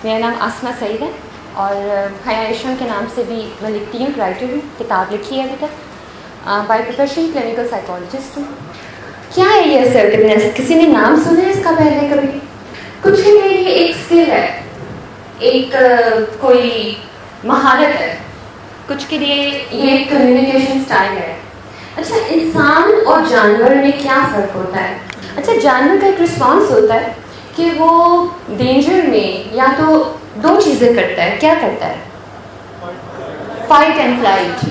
میرا نام آسمہ سعید ہے اور حیا ایشون کے نام سے بھی میں لکھتی ہوں، رائٹر ہوں، کتاب لکھی ہے ابھی تک، بائی پروفیشن کلینکل سائیکالوجسٹ ہوں۔ کیا ہے یہ assertiveness؟ کسی نے نام سنا ہے اس کا پہلے کبھی؟ کچھ کے لیے یہ ایک اسکل ہے، ایک کوئی مہارت ہے، کچھ کے لیے یہ ایک کمیونیکیشن اسٹائل ہے۔ اچھا، انسان اور جانور میں کیا فرق ہوتا ہے؟ اچھا، جانور کا ایک رسپانس ہوتا ہے کہ وہ ڈینجر میں یا تو دو چیزیں کرتا ہے۔ کیا کرتا ہے؟ Fight and flight.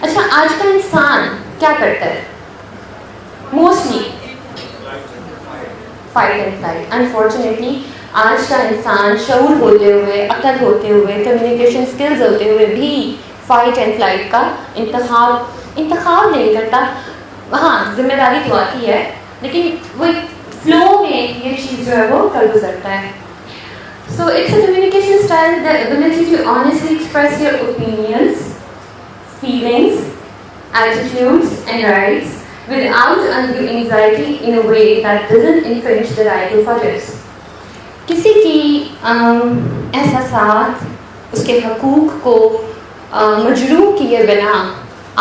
اچھا، آج کا انسان کیا کرتا ہے؟ Mostly fight and flight. Unfortunately آج کا انسان شعور ہوتے ہوئے، عقل ہوتے ہوئے، کمیونیکیشن اسکلز ہوتے ہوئے بھی فائٹ اینڈ فلائٹ کا انتخاب نہیں کرتا۔ ہاں، ذمہ داری تو آتی ہے، لیکن وہ فلو میں یہ چیز جو ہے وہ کر گزرتا ہے۔ So it's a communication style, the ability to honestly express your opinions, feelings, attitudes and rights without undue anxiety in a way that doesn't infringe the right of others. کسی کی احساسات، اس کے حقوق کو مجروح کیے بنا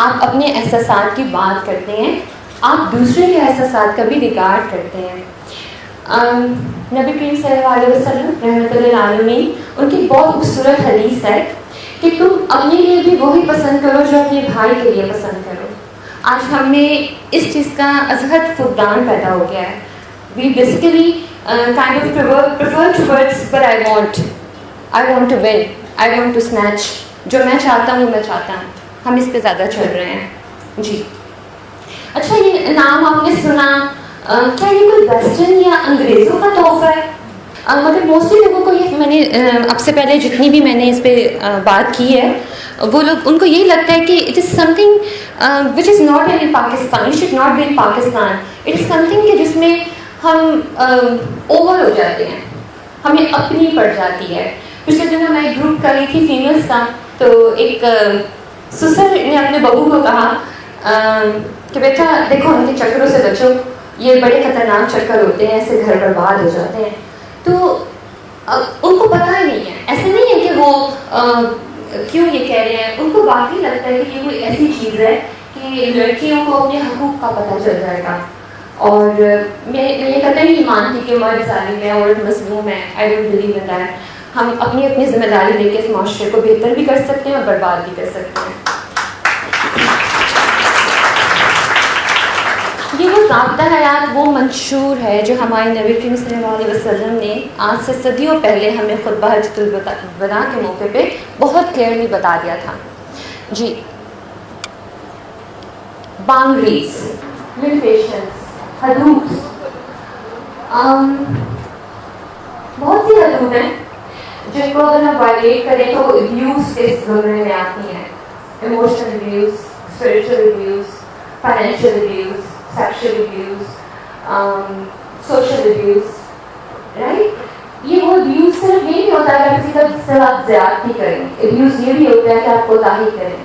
آپ اپنے احساسات کی بات کرتے ہیں، آپ دوسرے کے احساسات کا بھی ریگارڈ کرتے ہیں۔ نبی کریم صلی اللہ علیہ وسلم رحمۃ للعالمین، ان کی بہت خوبصورت حدیث ہے کہ تم اپنے لیے بھی وہی پسند کرو جو اپنے بھائی کے لیے پسند کرو۔ آج ہم میں اس چیز کا ازحد فقدان پیدا ہو گیا ہے۔ We basically kind of prefer towards but I want to win, I want to snatch، جو میں چاہتا ہوں میں چاہتا ہوں، ہم اس پہ زیادہ چل رہے ہیں۔ جی اچھا، یہ نام آپ نے سنا، کیا یہ کوئی ویسٹرن یا انگریزوں کا تحفہ ہے؟ مگر موسٹلی لوگوں کو یہ، میں نے اب سے پہلے جتنی بھی میں نے اس پہ بات کی ہے، وہ لوگ، ان کو یہی لگتا ہے کہ it is something which is not in Pakistan, it should not be in Pakistan, it is something کہ جس میں ہم اوور ہو جاتے ہیں، ہمیں اپنی پڑ جاتی ہے۔ پچھلے دنوں میں ایک گروپ کر رہی تھی فیمیلس کا، تو ایک سسر نے اپنے بہو کو کہا کہ بیٹا دیکھو، ان کے چکروں سے بچو، یہ بڑے خطرناک چکر ہوتے ہیں، ایسے گھر برباد ہو جاتے ہیں۔ تو ان کو پتہ ہی نہیں ہے، ایسے نہیں ہے کہ وہ کیوں یہ کہہ رہے ہیں، ان کو واقعی لگتا ہے کہ یہ کوئی ایسی چیز ہے کہ لڑکیوں کو اپنے حقوق کا پتہ چل جائے گا۔ اور میں یہ قطعی نہیں مانتی کہ مرد ظالم ہے، عورت مظلوم ہے، I don't believe in that. ہم اپنی ذمہ داری لے کے اس معاشرے کو بہتر بھی کر سکتے ہیں اور برباد بھی کر سکتے ہیں۔ یہ وہ ضابطہ حیات، وہ منشور ہے جو ہمارے نبی کریم صلی اللہ علیہ وسلم نے آج سے صدیوں پہلے ہمیں خطبہ حجۃ الوداع کے موقع پہ بہت کلیئرلی بتا دیا تھا۔ جی، باؤنڈریز، لمیٹیشنز، حدود، بہت سی حدود ہیں جن کو اگر ہم وائلیٹ کریں تو ابیوز کے زمرے میں آتی ہیں۔ Emotional abuse, spiritual abuse, financial abuse, sexual abuse, social abuse, right? یہ وہ ابیوز صرف یہ نہیں ہوتا ہے کہ کسی کا سے آپ زیادتی کریں، ابیوز یہ بھی ہوتا ہے کہ آپ کوتاہی کریں،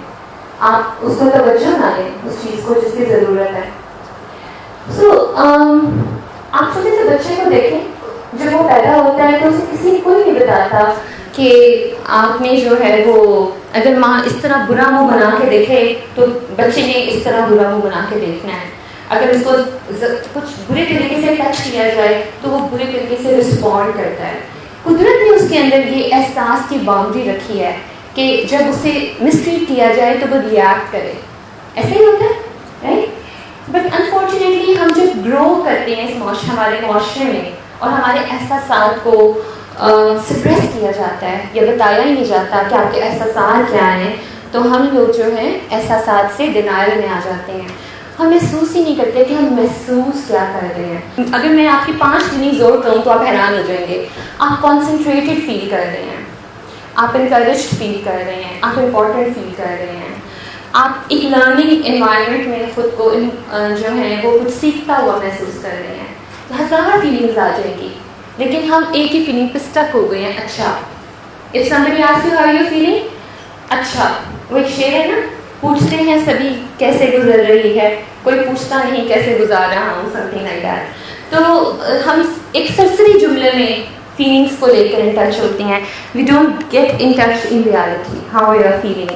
آپ اس کو توجہ نہ دیں اس چیز کو جس کی ضرورت ہے۔ سو آپ چھوٹے سے بچے کو دیکھیں، جب وہ پیدا ہوتا ہے تو اسے کسی کوئی نہیں بتاتا کہ آپ نے جو ہے وہ، اگر ماں اس طرح برا منہ بنا کے دیکھے تو بچے نے اس طرح برا منہ بنا کے دیکھنا ہے۔ اگر اس کو کچھ برے طریقے سے ٹچ کیا جائے تو وہ برے طریقے سے رسپونڈ کرتا ہے۔ قدرت نے اس کے اندر یہ احساس کی باؤنڈری رکھی ہے کہ جب اسے مسٹریٹ کیا جائے تو وہ ریئیکٹ کرے، ایسے ہی ہوتا ہے، رائٹ؟ بٹ انفارچونیٹلی ہم جب گرو کرتے ہیں اس ہمارے معاشرے میں اور ہمارے احساسات کو سپریس کیا جاتا ہے یا بتایا ہی نہیں جاتا کہ آپ کے احساسات کیا ہیں، تو ہم لوگ جو ہیں احساسات سے ڈینائل میں آ جاتے ہیں۔ ہم محسوس ہی نہیں کرتے کہ ہم محسوس کیا کر رہے ہیں۔ اگر میں آپ کی 5 دنی زور کروں تو آپ حیران ہو جائیں گے۔ آپ کانسنٹریٹڈ فیل کر رہے ہیں، آپ انکریجڈ فیل کر رہے ہیں، آپ امپورٹنٹ فیل کر رہے ہیں، آپ ایک لرننگ انوائرمنٹ میں خود کو جو ہے وہ کچھ سیکھتا ہوا محسوس کر رہے ہیں۔ ہزار فیلنگز آ جائیں گی، لیکن ہم ایک ہی فیلنگ پہ اسٹک ہو گئے ہیں۔ اچھا، if somebody asks you how you feeling، اچھا، وہ ایک شعر ہے نا، پوچھتے ہیں سبھی کیسے گزر رہی ہے، کوئی پوچھتا نہیں کیسے گزار رہا ہوں، سم تھنگ لائک دیٹ۔ تو ہم ایک سرسری جملے میں فیلنگس کو لے کر ان ٹچ ہوتے ہیں. We don't get in touch in reality how we are feeling.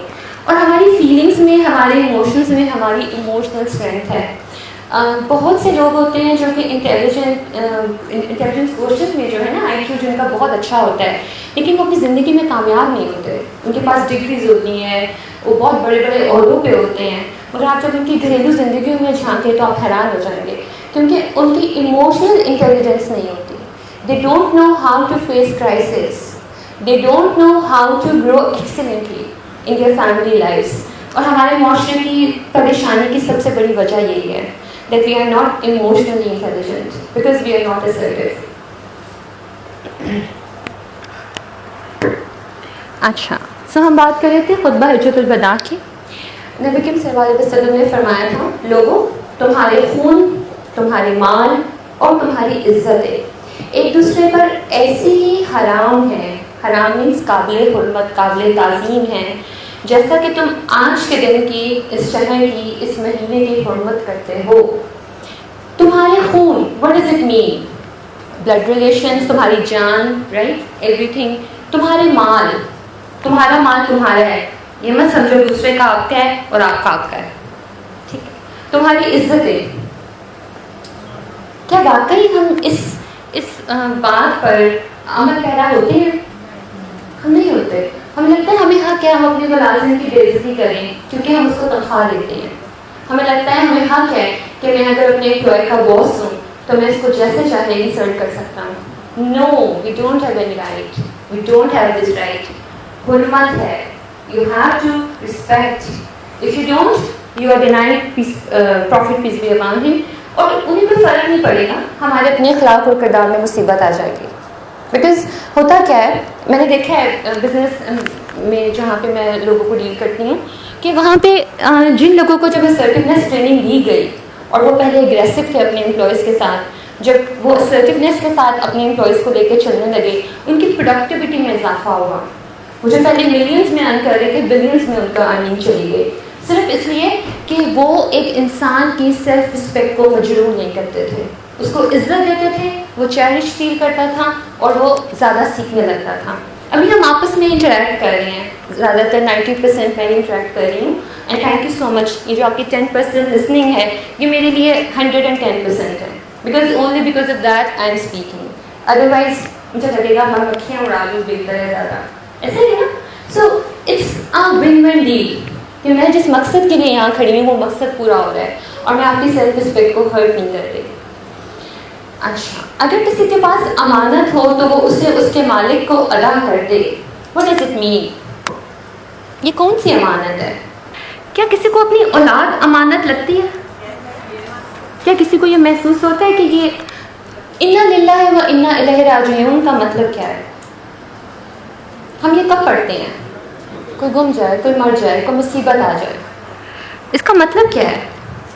اور ہماری فیلنگس میں, ہمارے ایموشنس میں ہماری ایموشنل اسٹرینتھ ہے. بہت سے لوگ ہوتے ہیں جو کہ انٹیلیجنس کوشچن میں جو ہے نا آئی کیو جن کا بہت اچھا ہوتا ہے, لیکن وہ اپنی زندگی میں کامیاب نہیں ہوتے. ان کے پاس ڈگریز ہوتی ہیں, وہ بہت بڑے بڑے عہدوں پہ ہوتے ہیں, مگر آپ جب ان کی گھریلو زندگیوں میں جھانکیں تو آپ حیران ہو جائیں گے, کیونکہ ان کی ایموشنل انٹیلیجنس نہیں ہوتی. They don't know how to face crisis, they don't know how to grow excellently in their family lives. اور ہمارے معاشرے کی پریشانی کی سب سے بڑی وجہ یہی ہے that we are not emotionally intelligent because we are not assertive. اچھا, ہم بات کر رہے تھے خطبہ حجۃ الوداع کی. نبی کریم صلی اللہ علیہ وسلم نے فرمایا تھا, لوگوں تمہارے خون, تمہارے مال اور تمہاری عزتیں ایک دوسرے پر ایسی ہی حرام ہیں, حرام مینس قابل حرمت, قابل تعظیم ہیں, جیسا کہ تم آج کے دن کی, اس شہر کی, اس مہینے کی حرمت کرتے ہو. تمہارے خون, what does it mean? blood relations, تمہاری جان, right, everything. تمہارے مال, تمہارا مال تمہارا ہے, یہ مت سمجھو دوسرے کا آپ کا ہے اور آپ کا آپ کا ہے, ٹھیک ہے. تمہاری عزتیں, کیا واقعی ہم اس بات پر عمل پیرا ہوتے ہیں؟ ہم نہیں ہوتے. ہمیں لگتا ہے ہمیں حق ہے ہم اپنے ملازم کی بے عزتی کریں کیونکہ ہم اس کو تنخواہ دیتے ہیں. ہمیں لگتا ہے ہمیں حق ہے کہ میں اگر اپنے امپلائی کا باس ہوں تو میں اس کو جیسے چاہے انسلٹ کر سکتا ہوں. No, we don't have any right, we don't have this right. حرمت ہے, you have to respect. If you don't, you are denied prophet peace be upon him. اور انہیں کوئی فرق نہیں پڑے گا, ہمارے اپنے اخلاق اور کردار میں مصیبت آ جائے گی. بیکاز ہوتا کیا ہے, میں نے دیکھا ہے بزنس میں جہاں پہ میں لوگوں کو ڈیل کرتی ہوں, کہ وہاں پہ جن لوگوں کو جب اسرٹیونیس ٹریننگ دی گئی اور وہ پہلے اگریسو تھے اپنے امپلائیز کے ساتھ, جب وہ اسرٹیونیس کے ساتھ اپنے امپلائیز کو لے کے چلنے لگے, ان کی پروڈکٹیوٹی میں اضافہ ہوا. وہ جو پہلے ملینس میں ارن کر رہے تھے, بلینس میں ان کا ارننگ چلی گئی, صرف اس لیے کہ وہ ایک انسان کی سیلف رسپیکٹ کو مجروح نہیں کرتے تھے, اس کو عزت دیتے تھے, وہ چیریش فیل کرتا تھا اور وہ زیادہ سیکھنے لگتا تھا. ابھی ہم آپس میں انٹریکٹ کر رہے ہیں, زیادہ تر 90% میں انٹریکٹ کر رہی ہوں, اینڈ تھینک یو سو مچ. یہ جو آپ کی 10% لسننگ ہے یہ میرے لیے 110% ہے, because only because of that I am speaking. Otherwise مجھے لگے گا ہم مکھیاں اڑا لوں بہتر ہے زیادہ, ایسے ہی نا. So it's a win win deal کہ میں جس مقصد کے لیے یہاں کھڑی ہوں وہ مقصد پورا ہو رہا ہے اور میں آپ کی سیلف رسپیکٹ کو ہرٹ نہیں کر رہی. اچھا, اگر کسی کے پاس امانت ہو تو وہ اسے اس کے مالک کو ادا کر دے. What does it mean? یہ کون سی امانت ہے؟ کیا کسی کو اپنی اولاد امانت لگتی ہے؟ کیا کسی کو یہ محسوس ہوتا ہے کہ یہ انا للہ و انا الیہ راجعون کا مطلب کیا ہے؟ ہم یہ کب پڑھتے ہیں؟ کوئی گم جائے, کوئی مر جائے, کوئی مصیبت آ جائے, اس کا مطلب کیا ہے؟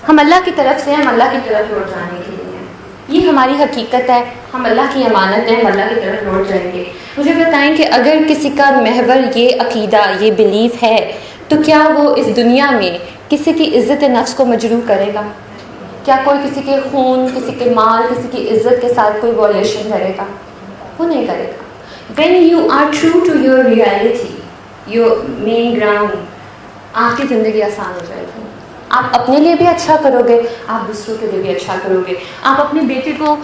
ہم اللہ کی طرف سے, ہم اللہ کی طرف لوٹ جانے کے لیے, یہ ہماری حقیقت ہے, ہم اللہ کی امانت ہیں, ہم اللہ کی طرف لوٹ جائیں گے. مجھے بتائیں کہ اگر کسی کا محور یہ عقیدہ, یہ بلیف ہے, تو کیا وہ اس دنیا میں کسی کی عزت نفس کو مجروح کرے گا؟ کیا کوئی کسی کے خون, کسی کے مال, کسی کی عزت کے ساتھ کوئی وائلیشن کرے گا؟ وہ نہیں کرے گا. When you are true to your reality, your main ground, آپ کی زندگی آسان ہو جائے گی. آپ اپنے لیے بھی اچھا کرو گے, آپ دوسروں کے لیے بھی اچھا کرو گے. آپ اپنے بیٹے کو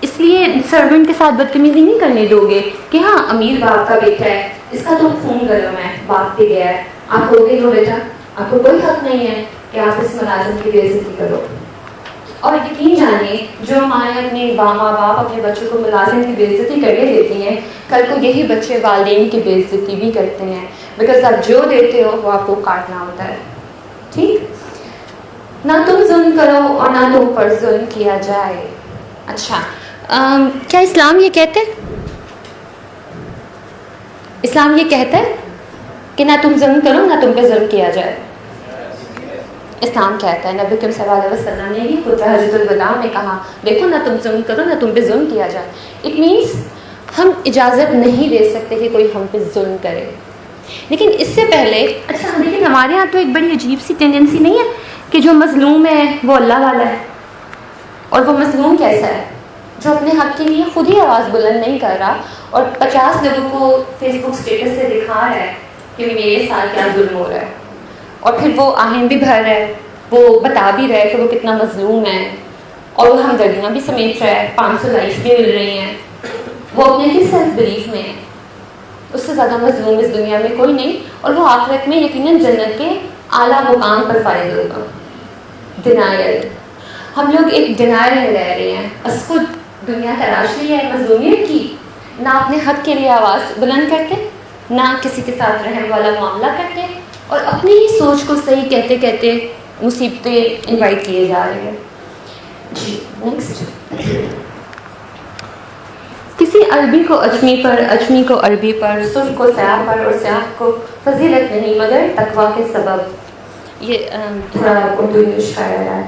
اس لیے سرونٹ کے ساتھ بدتمیزی نہیں کرنے دو گے کہ ہاں امیر باپ کا بیٹا ہے, اس کا تو خون گرم ہے, باپ پہ گیا ہے. آپ کہو گے ہو بیٹا, آپ کو کوئی حق نہیں ہے کہ آپ اس ملازم کی بے عزتی کرو. اور یقین جانیے, جو مائیں اپنے ماں باپ اپنے بچوں کو ملازم کی بے عزتی کر کے دیتی ہیں, کل کو یہی بچے والدین کی بے عزتی بھی کرتے ہیں, بیکاز آپ جو دیتے ہو وہ آپ کو کاٹنا ہوتا ہے. ٹھیک, نہ تم ظلم کرو اور نہ تم پر ظلم کیا جائے. اچھا, کیا اسلام یہ کہتے ہیں؟ اسلام یہ کہتا ہے کہ نہ تم ظلم کرو نہ تم پہ ظلم کیا جائے. اسلام کہتا ہے, نبی کریم صلی اللہ علیہ وسلم نے ہی خطبہ حجۃ الوداع میں کہا, دیکھو نہ تم ظلم کرو نہ تم پہ ظلم کیا جائے. اٹ مینس ہم اجازت نہیں دے سکتے کہ کوئی ہم پہ ظلم کرے. لیکن اس سے پہلے, اچھا لیکن ہمارے یہاں تو ایک بڑی عجیب سی ٹینڈنسی نہیں ہے کہ جو مظلوم ہے وہ اللہ والا ہے, اور وہ مظلوم کیسا ہے؟ جو اپنے حق کے لیے خود ہی آواز بلند نہیں کر رہا اور 50 لوگوں کو فیس بک اسٹیٹس سے دکھا رہا ہے کہ میرے ساتھ کیا ظلم ہو رہا ہے، اور پھر وہ آہن بھی بھر رہا ہے، وہ بتا بھی رہا ہے کہ وہ کتنا مظلوم ہے، اور وہ ہمدردیاں بھی سمیٹ رہا ہے، 500 لائکس بھی مل رہی ہیں، وہ اپنے کس سیلف بلیف میں ہے، اس سے زیادہ مظلوم اس دنیا میں کوئی نہیں، اور وہ آخرت میں یقیناً جنت کے اعلیٰ مقام پر فائز ہوگا۔ ڈینائل، ہم لوگ ایک ڈینائل میں رہ رہے ہیں، اس کو دنیا تراش لی ہے مظلومیت کی، نہ اپنے حق کے لیے آواز بلند کرتے، نہ کسی کے ساتھ رحم والا معاملہ کرتے، اور اپنی ہی سوچ کو صحیح کہتے کہتے مصیبتیں انوائٹ کیے جا رہے ہیں۔ جی نیکسٹ، کسی عربی کو اجمی پر، اجمی کو عربی پر، سرخ کو سیاہ پر، اور سیاہ کو فضیلت نہیں مگر تقویٰ کے سبب۔ یہ تھوڑا اردو انگلش کا ہے۔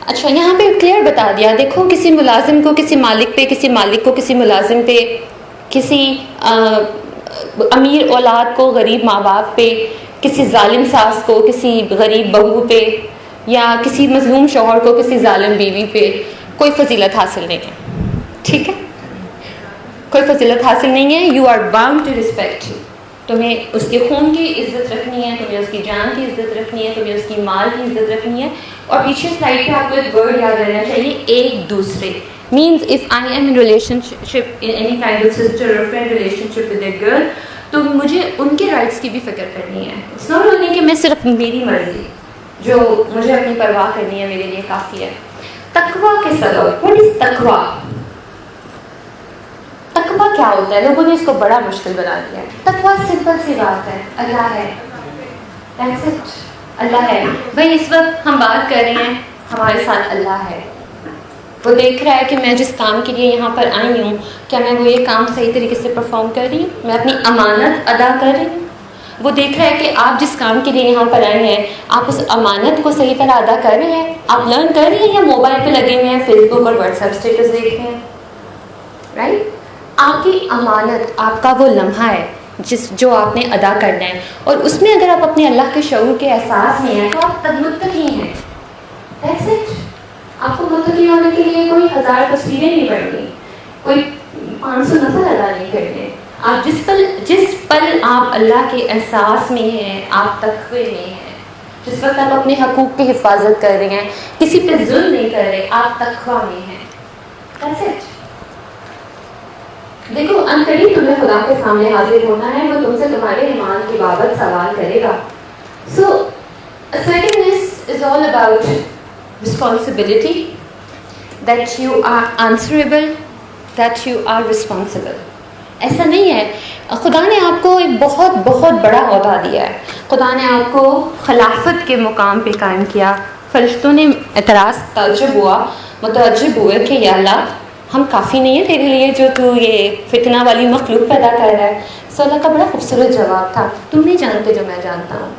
اچھا، یہاں پہ کلیئر بتا دیا، دیکھو کسی ملازم کو کسی مالک پہ، کسی مالک کو کسی ملازم پہ، کسی امیر اولاد کو غریب ماں باپ پہ، کسی ظالم ساس کو کسی غریب بہو پہ، یا کسی مظلوم شوہر کو کسی ظالم بیوی پہ کوئی فضیلت حاصل نہیں ہے، ٹھیک ہے؟ کوئی فضیلت حاصل نہیں ہے۔ You are bound to respect, تمہیں اس کے خون کی عزت رکھنی ہے، تمہیں اس کی جان کی عزت رکھنی ہے، تمہیں اس کی مال کی عزت رکھنی ہے۔ اور پیچھے سلائڈ پہ آپ کو ایک ورڈ یاد رہنا چاہیے، ایک دوسرے، means if I am in relationship, in any kind of sister اور friend relationship with a girl, تو مجھے ان کے رائٹس کی بھی فکر کرنی ہے۔ اٹس ناٹ اونلی کہ میں صرف میری مرضی، جو مجھے اپنی پرواہ کرنی ہے میرے لیے کافی ہے۔ تقویٰ کے سبب، واٹ از تقویٰ؟ تقویٰ کیا ہوتا ہے؟ لوگوں نے اس کو بڑا مشکل بنا دیا ہے۔ تقویٰ سمپل سی بات ہے، اللہ ہے، that's it، اللہ ہے۔ بھائی اس وقت ہم بات کر رہے ہیں، ہمارے ساتھ اللہ ہے، وہ دیکھ رہا ہے کہ میں جس کام کے لیے یہاں پر آئی ہوں، کیا میں وہ یہ کام صحیح طریقے سے پرفارم کر رہی ہوں، میں اپنی امانت ادا کر رہی ہوں۔ وہ دیکھ رہا ہے کہ آپ جس کام کے لیے یہاں پر آئے ہیں، آپ اس امانت کو صحیح طرح ادا کر رہے ہیں، آپ لرن کر رہے ہیں، یا موبائل پہ لگے ہوئے ہیں، فیس بک اور واٹس ایپ اسٹیٹس دیکھ رہے ہیں، رائٹ؟ آپ کی امانت، آپ کا وہ لمحہ ہے جو آپ نے ادا کرنا ہے، اور اس میں اگر آپ اپنے اللہ کے شعور کے احساس میں ہیں تو آپ تب متقی ہیں، that's it۔ آپ کو متقی ہونے کے لیے کوئی 1000 تصویریں نہیں پڑھنی، کوئی 500 نفل ادا نہیں کرنے۔ آپ جس پل آپ اللہ کے احساس میں ہیں، آپ تقوی میں ہیں، جس وقت آپ اپنے حقوق کی حفاظت کر رہے ہیں، کسی پہ ظلم نہیں کر رہے، آپ تقوی میں ہیں، that's it۔ دیکھو عنقریب تمہیں خدا کے سامنے حاضر ہونا ہے، وہ تم سے تمہارے ایمان کی بابت سوال کرے گا۔ سو secondness is all about responsibility, that you are answerable, that you are responsible۔ ایسا نہیں ہے، خدا نے آپ کو ایک بہت بہت بڑا عہدہ دیا ہے، خدا نے آپ کو خلافت کے مقام پہ قائم کیا۔ فرشتوں نے اعتراض متعجب ہوئے کہ یا اللہ، ہم کافی نہیں ہیں تیرے لیے جو تو یہ فتنہ والی مخلوق پیدا کر رہا ہے۔ سو اللہ کا بڑا خوبصورت جواب تھا، تم نہیں جانتے جو میں جانتا ہوں،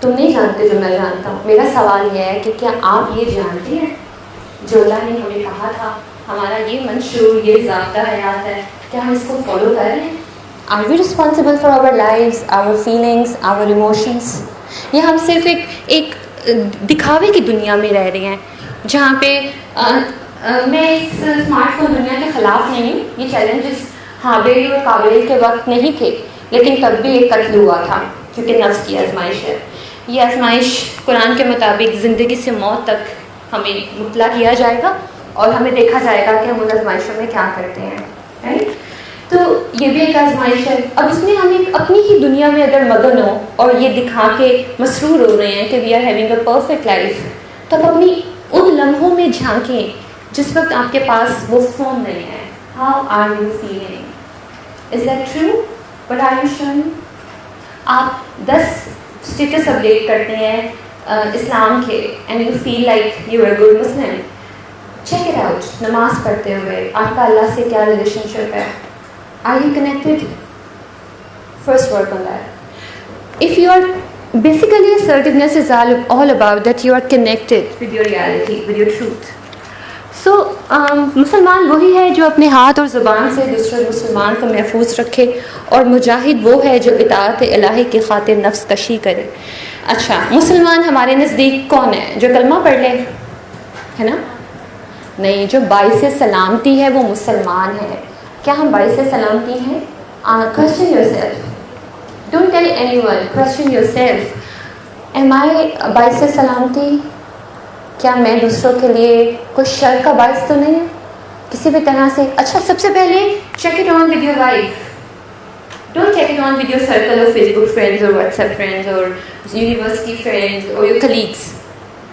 تم نہیں جانتے جو میں جانتا ہوں۔ میرا سوال یہ ہے کہ کیا آپ یہ جانتے ہیں جو اللہ نے ہمیں کہا تھا، ہمارا یہ منشور، یہ ضابطہ حیات ہے، کیا ہم اس کو فالو کر رہے ہیں؟ Are we responsible for our lives, our feelings, our emotions? یا ہم صرف ایک دکھاوے کی دنیا میں رہ رہے ہیں جہاں پہ میں اس اسمارٹ فون دنیا کے خلاف نہیں ہوں، یہ چیلنجز حابیل اور قابیل کے وقت نہیں تھے، لیکن تب بھی ایک قتل ہوا تھا کیونکہ نفس کی آزمائش ہے۔ یہ آزمائش قرآن کے مطابق زندگی سے موت تک ہمیں مطلع کیا جائے گا، اور ہمیں دیکھا جائے گا کہ ہم ان آزمائشوں میں کیا کرتے ہیں، رائٹ؟ تو یہ بھی ایک آزمائش ہے۔ اب اس میں ہم اپنی ہی دنیا میں اگر مگن ہوں اور یہ دکھا کے مسرور ہو رہے ہیں کہ we are having a perfect life, تو آپ اپنی ان لمحوں میں جھانکیں جس وقت آپ کے پاس وہ فون نہیں ہے۔ How are you feeling? Is that true? What are you showing? آپ 10 اسٹیٹس اپڈیٹ کرتے ہیں اسلام کے، and you feel like you are good Muslim. Check it out, نماز پڑھتے ہوئے آپ کا اللہ سے کیا ریلیشن شپ ہے؟ Are you connected? First work on that. If you are basically assertiveness is all about that you are connected with your reality, with your truth. So مسلمان وہی ہے جو اپنے ہاتھ اور زبان سے دوسرے مسلمان کو محفوظ رکھے، اور مجاہد وہ ہے جو اطاعت الہی کی خاطر نفس کشی کرے۔ اچھا، مسلمان ہمارے نزدیک کون ہے؟ جو کلمہ پڑھ لے، ہے نا؟ نہیں, جو باعث سلامتی ہے وہ مسلمان ہے. کیا ہم باعث سلامتی ہیں؟ Question yourself. Don't tell anyone. Question yourself. Am I باعث سلامتی؟ کیا میں دوسروں کے لیے کوئی شر کا باعث تو نہیں ہے کسی بھی طرح سے؟ اچھا, سب سے پہلے check it on with your wife. Don't check it on with your circle of Facebook friends or WhatsApp friends or university friends or your colleagues.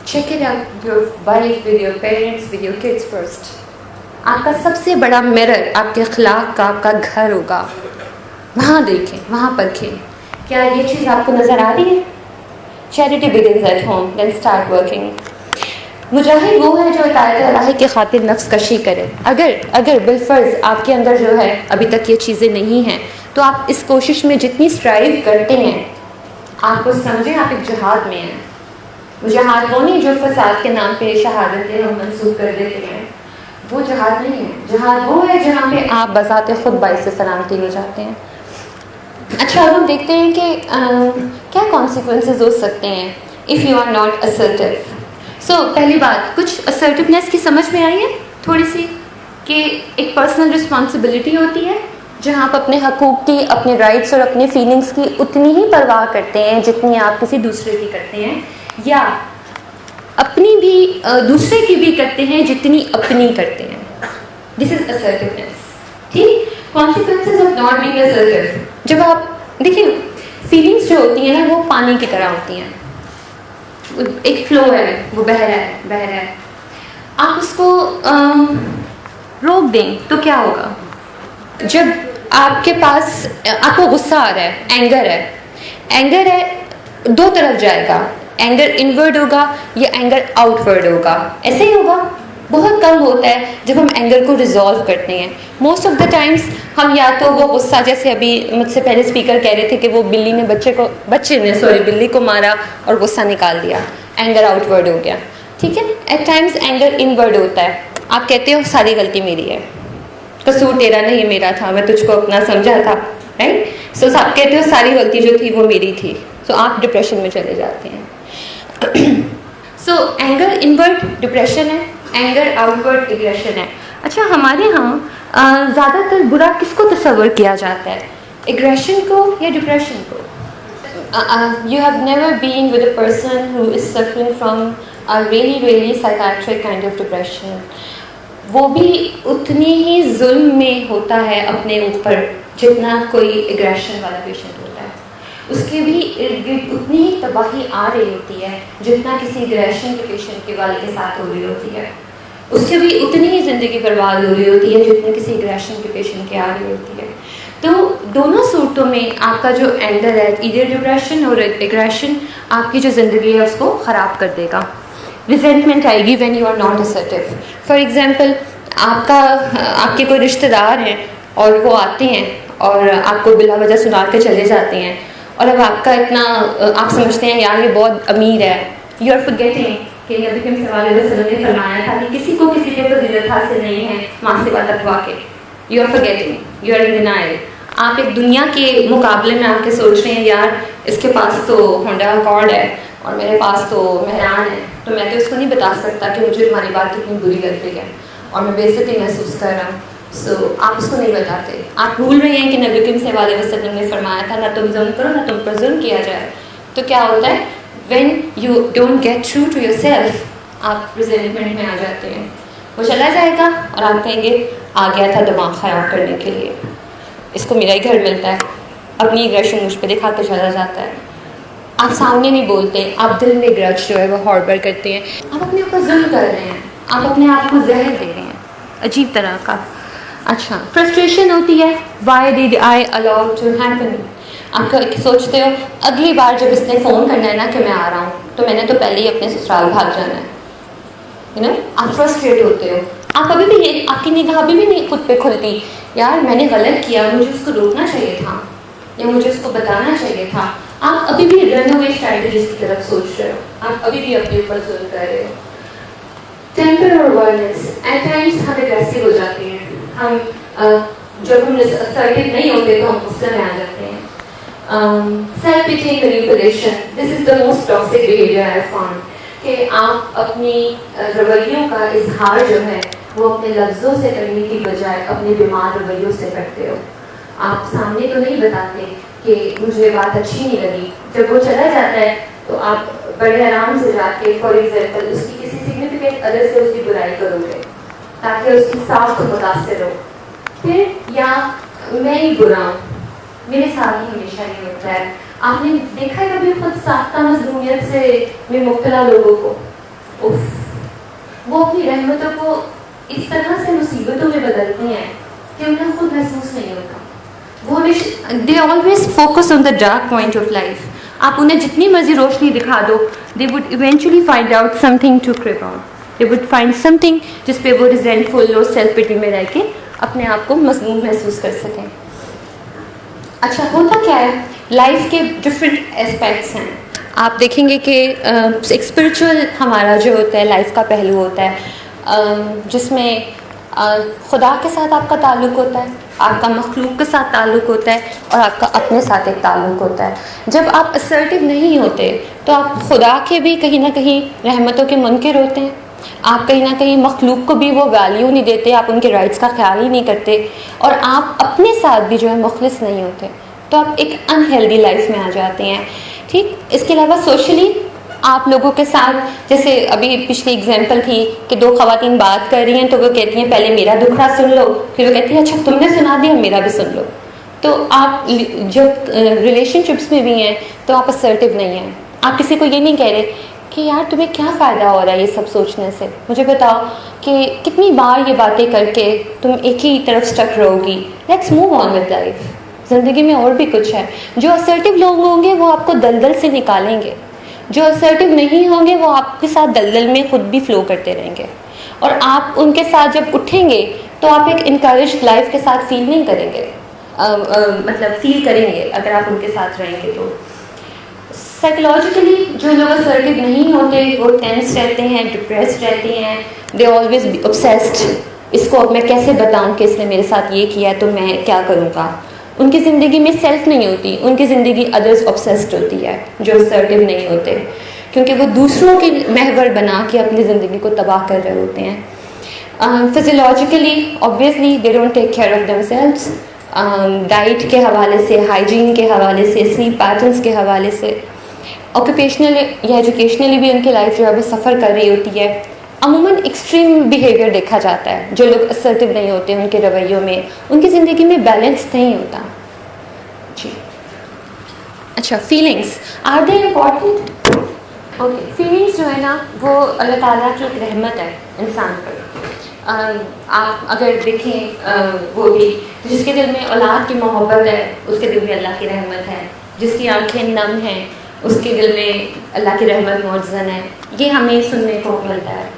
Check it out with your wife, with your parents, with your kids first. آپ کا سب سے بڑا mirror آپ کے اخلاق کا آپ کا گھر ہوگا. وہاں دیکھیں, وہاں پرکھیں کیا یہ چیز آپ کو نظر آ رہی ہے. Charity begins at home, then start working. مجاہد وہ ہے جو اطاعت اللہ کی خاطر نفس کشی کرے. اگر بالفرض آپ کے اندر جو ہے ابھی تک یہ چیزیں نہیں ہیں تو آپ اس کوشش میں جتنی اسٹرائیو کرتے ہیں آپ کو سمجھیں آپ ایک جہاد میں ہیں. جہاد وہ نہیں جو فساد کے نام پہ شہادتیں ہم منسوخ کر دیتے ہیں, وہ جہاد نہیں ہے. جہاد وہ ہے جہاں پہ آپ بذات خود باعث سلامتی ہو جاتے ہیں. اچھا, اب ہم دیکھتے ہیں کہ کیا کانسیکوینسز ہو سکتے ہیں if you are not assertive. So پہلی بات, کچھ assertiveness کی سمجھ میں آئی ہے تھوڑی سی, کہ ایک پرسنل رسپانسبلٹی ہوتی ہے جہاں آپ اپنے حقوق کی, اپنے رائٹس اور اپنے فیلنگس کی اتنی ہی پرواہ کرتے ہیں جتنی آپ کسی دوسرے کی کرتے ہیں, یا اپنی بھی دوسرے کی بھی کرتے ہیں جتنی اپنی کرتے ہیں. دس از assertiveness. ٹھیک, consequences of not being assertive. جب آپ دیکھیں فیلنگس جو ہوتی ہیں نا وہ پانی کی طرح ہوتی ہیں, ایک فلو ہے, وہ بہہ رہا ہے. آپ اس کو روک دیں تو کیا ہوگا؟ جب آپ کے پاس آپ کو غصہ آ رہا ہے, اینگر ہے, دو طرف جائے گا. اینگر انورڈ ہوگا یا اینگر آؤٹ ورڈ ہوگا. ایسے ہی ہوگا. بہت کم ہوتا ہے جب ہم اینگر کو ریزالو کرتے ہیں. موسٹ آف دا ٹائمس ہم یا تو وہ غصہ, جیسے ابھی مجھ سے پہلے اسپیکر کہہ رہے تھے کہ وہ بلی نے بلی کو مارا اور غصہ نکال دیا, اینگر آؤٹ ورڈ ہو گیا. ٹھیک ہے, ایٹ ٹائمس اینگر انورڈ ہوتا ہے. آپ کہتے ہو ساری غلطی میری ہے, قصور تیرا نہیں میرا تھا, میں تجھ کو اپنا سمجھا تھا, رائٹ. سو آپ کہتے ہو ساری غلطی جو تھی وہ میری تھی. سو آپ ڈپریشن میں چلے جاتے ہیں. سو اینگر انورڈ ڈپریشن ہے, اینگر آؤٹ ورڈ ایگریشن ہے. اچھا, ہمارے ہاں زیادہ تر برا کس کو تصور کیا جاتا ہے, ایگریشن کو یا ڈپریشن کو؟ You have never been with a person who is suffering from a really psychiatric kind of depression. وہ بھی اتنی ہی ظلم میں ہوتا ہے اپنے اوپر جتنا کوئی ایگریشن والا پیشنٹ ہوتا ہے. اس کے بھی ارد گرد اتنی ہی تباہی آ رہی ہوتی ہے جتنا کسی ایگریشن کے پیشنٹ کے والے کے ساتھ ہو رہی ہوتی ہے. اس کے بھی اتنی ہی زندگی برباد ہو رہی ہوتی ہے جتنے کسی ایگریشن کے پیشنٹ کے آ رہی ہوتی ہے. تو دونوں صورتوں میں آپ کا جو اینگر ہے, ایدر ڈپریشن اور ایگریشن, آپ کی جو زندگی ہے اس کو خراب کر دے گا. ریزنٹمنٹ آئے گی when you are not assertive. For example, آپ کے کوئی رشتہ دار ہیں اور وہ آتے ہیں اور آپ کو بلا وجہ سنا کے چلے جاتے ہیں, اور اب آپ کا اتنا آپ سمجھتے ہیں یار یہ بہت امیر ہے. یو آر forgetting کہ نبی کریم صلی اللہ علیہ وسلم نے فرمایا تھا کہ کسی کو کسی پہ فضیلت حاصل نہیں ہے ماں سے تقویٰ کے. You are forgetting, you are in denial. آپ ایک دنیا کے مقابلے میں آ کے سوچ رہے ہیں یار اس کے پاس تو ہونڈا اکارڈ ہے اور میرے پاس تو مہران ہے, تو میں تو اس کو نہیں بتا سکتا کہ مجھے تمہاری بات کتنی بری لگ رہی ہے اور میں بے عزتی محسوس کر رہا ہوں. سو آپ اس کو نہیں بتاتے. آپ بھول رہے ہیں کہ نبی کریم صلی اللہ علیہ وسلم نے فرمایا تھا نہ تم ظلم کرو نہ تم پر ظلم کیا جائے. تو کیا ہوتا ہے, when you don't get through to yourself, آپ ریزنٹمنٹ میں آ جاتے ہیں. وہ چلا جائے گا اور آپ کہیں گے آ گیا تھا دماغ خراب کرنے کے لیے, اس کو میرا ہی گھر ملتا ہے, اپنی ایگریشن مجھ پہ دکھا کے چلا جاتا ہے. آپ سامنے نہیں بولتے, آپ دل میں گرج جو ہے وہ ہاربر کرتے ہیں, آپ اپنے اوپر ظلم کر رہے ہیں, آپ اپنے آپ کو زہر دے رہے ہیں عجیب طرح کا. اچھا, فرسٹریشن ہوتی ہے, why did I allow to happen. آپ سوچتے ہو اگلی بار جب اس نے فون کرنا ہے نا کہ میں آ رہا ہوں تو میں نے تو پہلے ہی اپنے سسرال بھاگ جانا ہے. آپ فرسٹریٹ ہوتے ہو. آپ ابھی بھی آپ کی نگاہ ابھی بھی نہیں خود پہ کھلتی, یار میں نے غلط کیا, مجھے اس کو روکنا چاہیے تھا یا مجھے اس کو بتانا چاہیے تھا. آپ ابھی بھی رن اوے اسٹریٹجیز کی طرف سوچ رہے ہو, آپ ابھی بھی اپنے اوپر ظلم کر رہے ہو. ٹیمپر اور وائلنس, ایٹ ٹائمس ہم اگریسو ہو جاتے ہیں. ہم جب ہم assertive نہیں ہوتے تو ہم غصے میں آ جاتے ہیں. Self painting manipulation, this is the most toxic behaviour I have found, کہ آپ اپنی رویوں کا اظہار جو ہے وہ اپنے لفظوں سے کرنے کی بجائے اپنے بیمار رویوں سے کرتے ہو. آپ سامنے تو نہیں بتاتے کہ مجھے بات اچھی نہیں لگی، جب وہ چلا جاتا ہے تو آپ بڑے آرام سے جا کے فار ایگزامپل اس کی کسی سگنیفیکینٹ ادر سے اس کی برائی کرو گے تاکہ اس کی ساخت متاثر ہو. پھر یا میں ہی برا ہوں، میرے ساتھ ہی ہمیشہ یہ ہوتا ہے. آپ نے دیکھا ہے کبھی خود ساختہ مظلومیت سے میں مبتلا لوگوں کو، وہ اپنی رحمتوں کو اس طرح سے مصیبتوں میں بدلتی ہیں کہ انہیں خود محسوس نہیں ہوتا. وہ they always focus on the dark point of life. آپ انہیں جتنی مرضی روشنی دکھا دو، they would eventually find out something to creep on. They would find something جس پہ وہ ریزینٹفل اور سیلف پٹی میں رہ کے اپنے آپ کو مظلوم محسوس کر سکیں. اچھا ہوتا کیا ہے، لائف کے ڈفرینٹ اسپیکٹس ہیں. آپ دیکھیں گے کہ ایک اسپرچول ہمارا جو ہوتا ہے لائف کا پہلو ہوتا ہے جس میں خدا کے ساتھ آپ کا تعلق ہوتا ہے، آپ کا مخلوق کے ساتھ تعلق ہوتا ہے، اور آپ کا اپنے ساتھ ایک تعلق ہوتا ہے. جب آپ اسرٹیو نہیں ہوتے تو آپ خدا کے بھی کہیں نہ کہیں رحمتوں کے منکر ہوتے ہیں. آپ کہیں نہ کہیں مخلوق کو بھی وہ ویلیو نہیں دیتے، آپ ان کے رائٹس کا خیال ہی نہیں کرتے، اور آپ اپنے ساتھ بھی جو ہے مخلص نہیں ہوتے. تو آپ ایک انہیلدی لائف میں آ جاتے ہیں. ٹھیک، اس کے علاوہ سوشلی آپ لوگوں کے ساتھ، جیسے ابھی پچھلی اگزامپل تھی کہ دو خواتین بات کر رہی ہیں تو وہ کہتی ہیں پہلے میرا دکھڑا سن لو، پھر وہ کہتی ہیں اچھا تم نے سنا دیا میرا بھی سن لو. تو آپ جو ریلیشن شپس میں بھی ہیں تو آپ اسرٹیو نہیں ہیں. آپ کسی کو یہ نہیں کہہ رہے کہ یار تمہیں کیا فائدہ ہو رہا ہے یہ سب سوچنے سے، مجھے بتاؤ کہ کتنی بار یہ باتیں کر کے تم ایک ہی طرف اسٹک رہو گی. Let's move on with life. زندگی میں اور بھی کچھ ہے. جو اسرٹیو لوگ ہوں گے وہ آپ کو دلدل سے نکالیں گے، جو اسرٹیو نہیں ہوں گے وہ آپ کے ساتھ دلدل میں خود بھی فلو کرتے رہیں گے، اور آپ ان کے ساتھ جب اٹھیں گے تو آپ ایک انکریجڈ لائف کے ساتھ فیل نہیں کریں گے، مطلب فیل کریں گے اگر آپ ان کے ساتھ رہیں گے. تو سائیکولوجیکلی جو لوگ اسرٹیو نہیں ہوتے وہ ٹینس رہتے ہیں، ڈپریسڈ رہتے ہیں. They always be obsessed. اس کو اب میں کیسے بتاؤں کہ اس نے میرے ساتھ یہ کیا تو میں کیا کروں گا. ان کی زندگی میں سیلف نہیں ہوتی، ان کی زندگی ادرس obsessed ہوتی ہے جو اسرٹیو نہیں ہوتے، کیونکہ وہ دوسروں کے محور بنا کے اپنی زندگی کو تباہ کر رہے ہوتے ہیں. فزیولوجیکلی obviously they don't take care of themselves. Diet کے حوالے سے، ہائیجین کے حوالے سے، سلیپ پیٹرنس کے حوالے سے، آکوپیشنل یا ایجوکیشنلی بھی ان کی لائف جو ہے وہ سفر کر رہی ہوتی ہے. عموماً ایکسٹریم بیہیویئر دیکھا جاتا ہے. جو لوگ اسرٹیو نہیں ہوتے ان کے رویوں میں، ان کی زندگی میں بیلنس نہیں ہوتا. جی اچھا، feelings are they important? Okay, feelings جو ہے نا وہ اللہ تعالیٰ کی ایک رحمت ہے انسان پر. آپ اگر دیکھیں وہ بھی جس کے دل میں اولاد کی محبت ہے اس کے دل میں اللہ کی رحمت ہے، جس کی آنکھیں نم ہیں اس کے دل میں اللہ کی رحمت موجزن ہے. یہ ہمیں سننے کو ملتا ہے.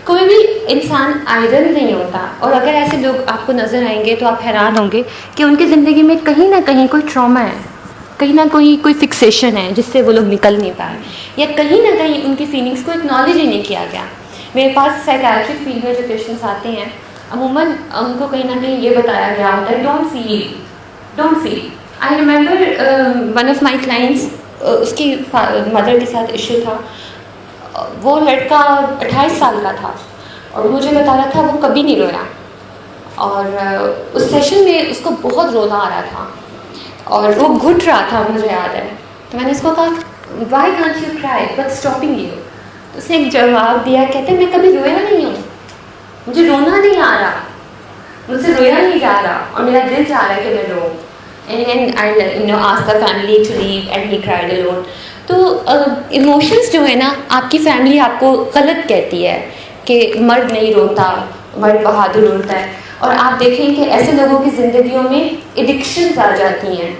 کوئی بھی انسان آئیڈل نہیں ہوتا، اور اگر ایسے لوگ آپ کو نظر آئیں گے تو آپ حیران ہوں گے کہ ان کی زندگی میں کہیں نہ کہیں کوئی ٹراما ہے، کہیں نہ کوئی فکسیشن ہے جس سے وہ لوگ نکل نہیں پائے، یا کہیں نہ کہیں ان کی فیلنگس کو اکنالج ہی نہیں کیا گیا. میرے پاس سائیکیاٹرک فیلڈ میں جو پیشنٹس آتے ہیں عموماً ان کو کہیں نہ کہیں یہ بتایا گیا ہوتا ہے don't feel. I remember one of my clients, اس کی مدر کے ساتھ ایشو تھا. وہ لڑکا 28 سال کا تھا اور مجھے بتا رہا تھا وہ کبھی نہیں رویا، اور اس سیشن میں اس کو بہت رونا آ رہا تھا اور وہ گھٹ رہا تھا، مجھے یاد ہے. تو میں نے اس کو کہا وائی کانٹ یو کرائی وٹس اسٹاپنگ یو. اس نے ایک جواب دیا، کہتے میں کبھی رویا نہیں ہوں، مجھے رونا نہیں آ رہا، مجھ سے رویا نہیں جا رہا اور میرا دل چاہ رہا ہے کہ میں رو. And I asked the family to leave and he cried alone. تو ایموشنس جو ہے نا، آپ کی فیملی آپ کو غلط کہتی ہے کہ مرد نہیں روتا، مرد بہادر ہوتا ہے. اور آپ دیکھیں کہ ایسے لوگوں کی زندگیوں میں ایڈکشنز آ جاتی ہیں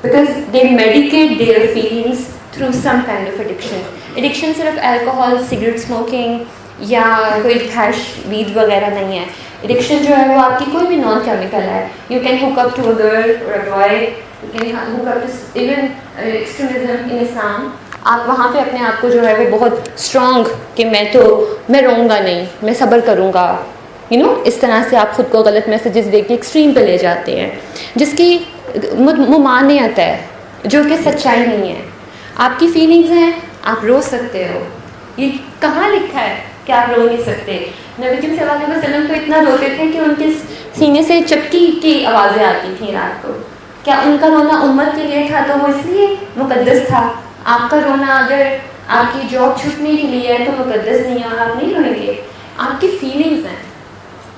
because they medicate their feelings through some kind of addiction. Addiction صرف الکوہول، سگریٹ اسموکنگ یا کوئی ہیش ویڈ وغیرہ نہیں ہے. ایڈکشن جو ہے وہ آپ کی کوئی بھی نان کیمیکل ہے. You can hook up to a girl اور a boy, you can hook up to even extremism in Islam. آپ وہاں پہ اپنے آپ کو جو ہے وہ بہت اسٹرانگ کہ میں روں گا نہیں، میں صبر کروں گا، اس طرح سے آپ خود کو غلط میسیجز دے کے ایکسٹریم پہ لے جاتے ہیں جس کی ممانعت ہے، جو کہ سچائی نہیں ہے. آپ کی فیلنگز ہیں، آپ رو سکتے ہو. یہ کہاں لکھا ہے کہ آپ رو نہیں سکتے؟ نبی کریم صلی اللہ علیہ وسلم تو اتنا روتے تھے کہ ان کے سینے سے چپکی کی آوازیں آتی تھیں رات کو. کیا ان کا رونا امت کے لیے تھا تو وہ اس لیے مقدس تھا؟ آپ کا رونا اگر آپ کی جاب چھوٹنے کے لیے ہے تو مقدس نہیں ہے اور آپ نہیں روئیں گے. آپ کی فیلنگز ہیں,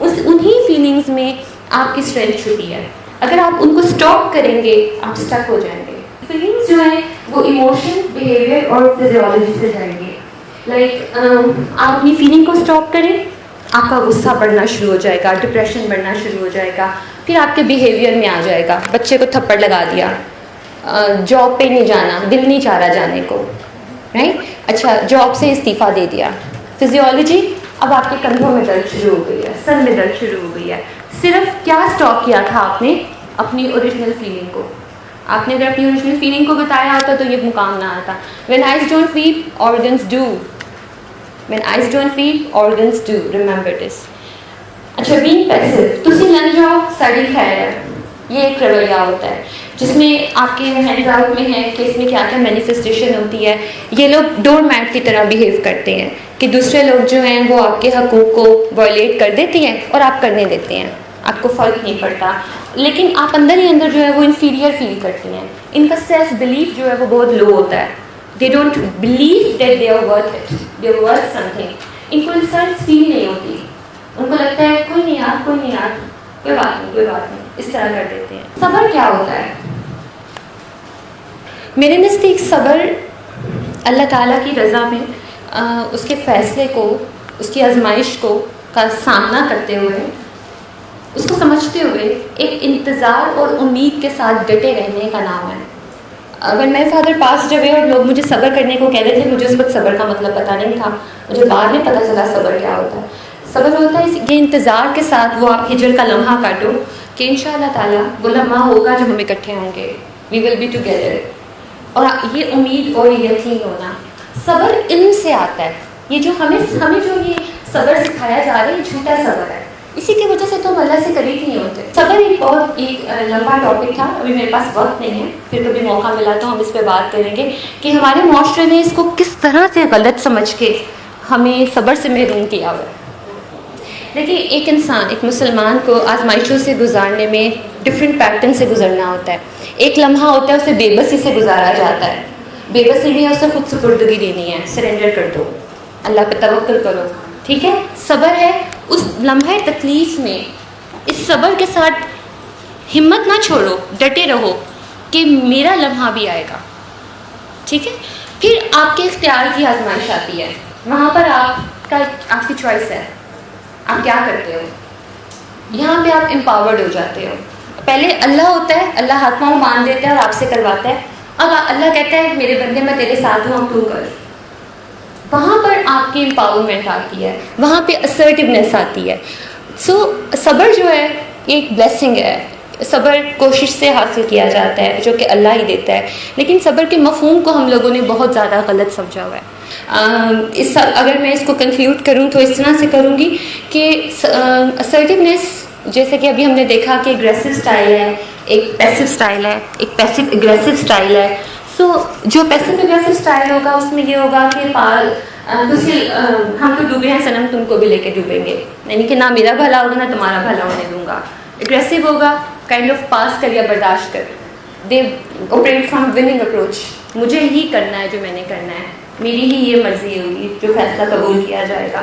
انہی فیلنگز میں آپ کی اسٹرینتھ چھپی ہے. اگر آپ ان کو اسٹاپ کریں گے آپ اسٹک ہو جائیں گے. فیلنگز جو ہیں وہ ایموشن, بیہیویئر اور فزیولوجی سے جائیں گے. لائک آپ اپنی فیلنگ کو اسٹاپ کریں, آپ کا غصہ بڑھنا شروع ہو جائے گا, ڈپریشن بڑھنا شروع ہو جائے گا. پھر آپ کے بیہیویئر میں آ جائے گا, بچے کو تھپڑ لگا دیا, جاب پہ نہیں جانا, دل نہیں چاہ رہا جانے کو, رائٹ. اچھا, جاب سے استعفیٰ دے دیا. فزیولوجی, اب آپ کے کندھوں میں درد شروع ہو گئی ہے, سر میں درد شروع ہو گئی ہے. صرف کیا اسٹاپ کیا تھا آپ نے؟ اپنی اوریجنل فیلنگ کو. آپ نے اگر اپنی اوریجنل فیلنگ کو بتایا ہوتا تو یہ مقام نہ آتا. when eyes don't weep organs do. when eyes don't weep organs do. remember this. اچھا, being passive, تسی لن جاؤ ساڑی خیر ہے, یہ ایک رویہ ہوتا ہے جس میں آپ کے ہینڈ آؤٹ میں ہے کہ اس میں کیا کیا مینیفیسٹیشن ہوتی ہے. یہ لوگ ڈور میٹ کی طرح بیہیو کرتے ہیں کہ دوسرے لوگ جو ہیں وہ آپ کے حقوق کو وائلیٹ کر دیتے ہیں اور آپ کرنے دیتے ہیں, آپ کو فرق نہیں پڑتا. لیکن آپ اندر ہی اندر جو ہے وہ انفیریئر فیل کرتی ہیں. ان کا سیلف بلیف جو ہے وہ بہت لو ہوتا ہے. They don't believe that they are worth it, they are worth something. ان کو انسلٹ فیل نہیں ہوتی, ان کو لگتا ہے کوئی نہیں یار, کوئی نہیں یار, کوئی بات نہیں, کوئی بات نہیں, اس طرح کر دیتے ہیں. صبر کیا ہوتا ہے؟ میرے نزدیک صبر اللہ تعالیٰ کی رضا میں اس کے فیصلے کو, اس کی آزمائش کو کا سامنا کرتے ہوئے, اس کو سمجھتے ہوئے ایک انتظار اور امید کے ساتھ ڈٹے رہنے کا نام ہے. اگر میں فادر پاس جب اور لوگ مجھے صبر کرنے کو کہتے تھے, مجھے اس وقت صبر کا مطلب پتہ نہیں تھا. مجھے بعد میں پتہ چلا صبر کیا ہوتا ہے. صبر ہوتا ہے یہ انتظار کے ساتھ وہ آپ ہجر کا لمحہ کاٹو کہ انشاءاللہ تعالیٰ وہ لمحہ ہوگا جب ہم اکٹھے ہوں گے, وی ول بی ٹوگیدر. اور یہ امید اور یقین ہونا. صبر علم سے آتا ہے. یہ جو ہمیں جو یہ صبر سکھایا جا رہا ہے یہ جھوٹا صبر ہے. اسی کی وجہ سے تو ہم اللہ سے قریب نہیں ہوتے. صبر ایک بہت لمبا ٹاپک تھا, ابھی میرے پاس وقت نہیں ہے, پھر کبھی موقع ملا تو ہم اس پہ بات کریں گے کہ ہمارے معاشرے نے اس کو کس طرح سے غلط سمجھ کے ہمیں صبر سے محروم کیا ہوا ہے. دیکھیے, ایک انسان, ایک مسلمان کو آزمائشوں سے گزارنے میں ڈفرینٹ پیٹرن سے گزرنا ہوتا ہے. ایک لمحہ ہوتا ہے اسے بے بسی سے گزارا جاتا ہے. بے بسی نہیں ہے, اسے خود سپردگی دینی ہے, سرنڈر کر دو, اللہ پہ توکل کرو, ٹھیک ہے. صبر ہے اس لمحہ تکلیف میں, اس صبر کے ساتھ ہمت نہ چھوڑو, ڈٹے رہو کہ میرا لمحہ بھی آئے گا, ٹھیک ہے. پھر آپ کے اختیار کی آزمائش آتی ہے, وہاں پر آپ کی چوائس ہے, آپ کیا کرتے ہو. یہاں پہ آپ امپاورڈ ہو جاتے ہو. پہلے اللہ ہوتا ہے, اللہ ہاتھ پاؤں باندھ دیتا ہے اور آپ سے کرواتا ہے. اب اللہ کہتا ہے میرے بندے میں تیرے ساتھ ہوں, اب تو کر. وہاں پر آپ کی امپاورمنٹ آتی ہے, وہاں پہ اسرٹیونیس آتی ہے. سو صبر جو ہے ایک بلیسنگ ہے. صبر کوشش سے حاصل کیا جاتا ہے جو کہ اللہ ہی دیتا ہے, لیکن صبر کے مفہوم کو ہم لوگوں نے بہت زیادہ غلط سمجھا ہوا ہے. اگر میں اس کو کنکلیوڈ کروں تو اس طرح سے کروں گی کہ اسرٹیونیس, جیسے کہ ابھی ہم نے دیکھا کہ اگریسو اسٹائل ہے, ایک پیسو اسٹائل ہے, ایک پیسو اگریسو اسٹائل ہے. سو جو پیسو اگریسو اسٹائل ہوگا اس میں یہ ہوگا کہ ہم تو ڈوبے ہیں صنم, تم کو بھی لے کے ڈوبیں گے, یعنی کہ نہ میرا بھلا ہوگا نہ تمہارا بھلا ہونے دوں گا. اگریسو ہوگا کائنڈ آف پاس کر یا برداشت کر. They operate from winning approach, مجھے ہی کرنا ہے جو میں نے کرنا ہے, میری ہی یہ مرضی ہوگی, جو فیصلہ قبول کیا جائے گا.